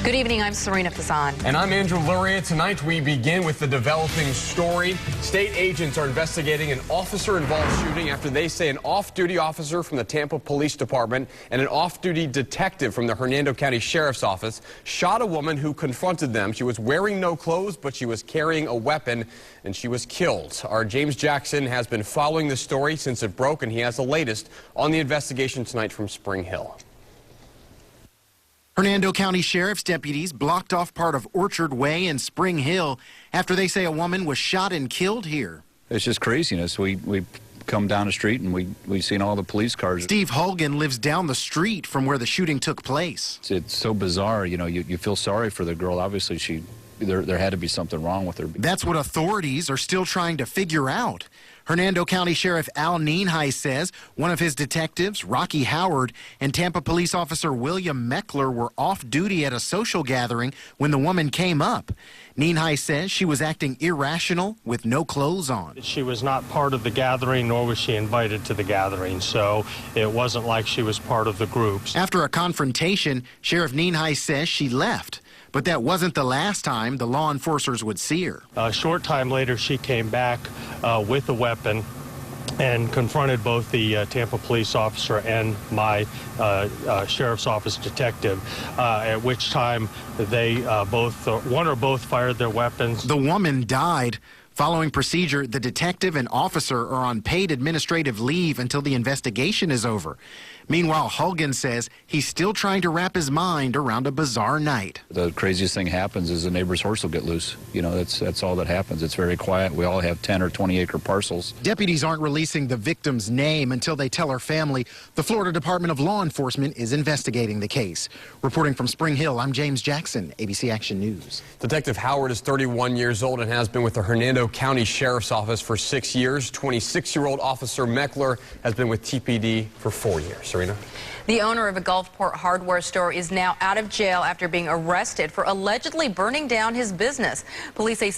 Good evening, I'm Serena Fazan. And I'm Andrew Luria. Tonight we begin with the developing story. State agents are investigating an officer-involved shooting after they say an off-duty officer from the Tampa Police Department and an off-duty detective from the Hernando County Sheriff's Office shot a woman who confronted them. She was wearing no clothes, but she was carrying a weapon, and she was killed. Our James Jackson has been following the story since it broke, and he has the latest on the investigation tonight from Spring Hill. Hernando County Sheriff's deputies blocked off part of Orchard Way in Spring Hill after they say a woman was shot and killed here. It's just craziness. We come down the street and we seen all the police cars. Steve Holgan lives down the street from where the shooting took place. It's so bizarre. You know, you feel sorry for the girl. Obviously, there had to be something wrong with her. That's what authorities are still trying to figure out. Hernando County Sheriff Al Nienhuis says one of his detectives, Rocky Howard, and Tampa Police Officer William Meckler were off duty at a social gathering when the woman came up. Nienhuis says she was acting irrational with no clothes on. She was not part of the gathering, nor was she invited to the gathering, so it wasn't like she was part of the groups. After a confrontation, Sheriff Nienhuis says she left. But that wasn't the last time the law enforcers would see her. A short time later, she came back with a weapon and confronted both the Tampa police officer and my sheriff's office detective, at which time they one or both fired their weapons. The woman died. Following procedure, the detective and officer are on paid administrative leave until the investigation is over. Meanwhile, Holgan says he's still trying to wrap his mind around a bizarre night. The craziest thing happens is the neighbor's horse will get loose. You know, that's all that happens. It's very quiet. We all have 10 or 20 acre parcels. Deputies aren't releasing the victim's name until they tell her family. The Florida Department of Law Enforcement is investigating the case. Reporting from Spring Hill, I'm James Jackson, ABC Action News. Detective Howard is 31 years old and has been with the Hernando County Sheriff's Office for 6 years. 26-year-old Officer Meckler has been with TPD for 4 years. Serena? The owner of a Gulfport hardware store is now out of jail after being arrested for allegedly burning down his business. Police say